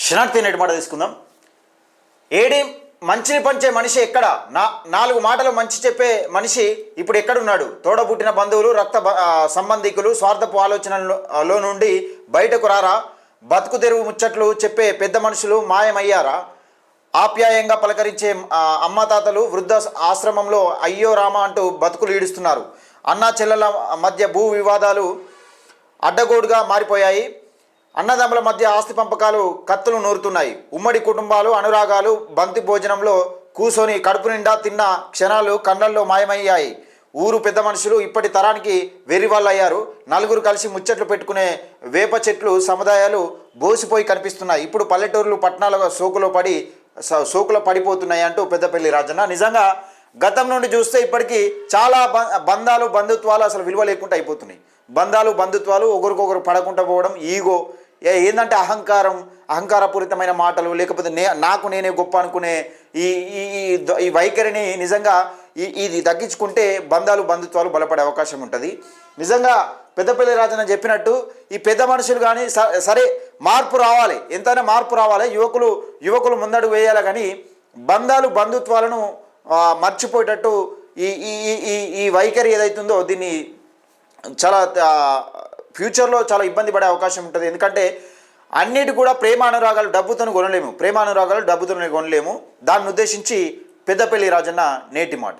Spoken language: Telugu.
శనార్థి నేటి మాట తీసుకుందాం. ఏడి మంచిని పంచే మనిషి ఎక్కడ? నాలుగు మాటలు మంచి చెప్పే మనిషి ఇప్పుడు ఎక్కడున్నాడు? తోడబుట్టిన బంధువులు, రక్త సంబంధికులు స్వార్థపు ఆలోచనలో నుండి బయటకు రారా? బతుకు తెరువు ముచ్చట్లు చెప్పే పెద్ద మనుషులు మాయమయ్యారా? ఆప్యాయంగా పలకరించే అమ్మతాతలు వృద్ధ ఆశ్రమంలో అయ్యో రామ అంటూ బతుకులు ఈడుస్తున్నారు. అన్నా చెల్లెల మధ్య భూ వివాదాలు అడ్డగోడుగా మారిపోయాయి. అన్నదమ్ముల మధ్య ఆస్తి పంపకాలు కత్తులు నూరుతున్నాయి. ఉమ్మడి కుటుంబాలు, అనురాగాలు బంతి భోజనంలో కూసోని కడుపు నిండా తిన్న క్షణాలు కళ్ళల్లో మాయమయ్యాయి. ఊరు పెద్ద మనుషులు ఇప్పటి తరానికి వెర్రివాళ్ళయ్యారు. నలుగురు కలిసి ముచ్చట్లు పెట్టుకునే వేప చెట్లు సముదాయాలు బోసిపోయి కనిపిస్తున్నాయి. ఇప్పుడు పల్లెటూరులు పట్టణాల సోకులో పడిపోతున్నాయి అంటూ పెద్దపల్లి రాజన్న. నిజంగా గతం నుండి చూస్తే ఇప్పటికీ చాలా బంధాలు, బంధుత్వాలు అసలు విలువ లేకుండా అయిపోతున్నాయి. బంధాలు, బంధుత్వాలు ఒకరికొకరు పడకుండా పోవడం, ఈగో, ఏంటంటే అహంకారపూరితమైన మాటలు, లేకపోతే నాకు నేనే గొప్ప అనుకునే ఈ ఈ వైఖరిని నిజంగా ఇది తగ్గించుకుంటే బంధాలు, బంధుత్వాలు బలపడే అవకాశం ఉంటుంది. నిజంగా పెద్దపల్లి రాజన్న చెప్పినట్టు ఈ పెద్ద మనుషులు కానీ సరే మార్పు రావాలి, ఎంతైనా మార్పు రావాలి, యువకులు ముందడుగు వేయాలి. కానీ బంధాలు, బంధుత్వాలను మర్చిపోయేటట్టు ఈ ఈ ఈ వైఖరి ఏదైతుందో దీన్ని చాలా ఫ్యూచర్లో చాలా ఇబ్బంది పడే అవకాశం ఉంటుంది. ఎందుకంటే అన్నిటి కూడా ప్రేమ అనురాగాలు డబ్బుతో కొనలేము. దాన్ని ఉద్దేశించి పెద్దపల్లి రాజన్న నేటి మాట.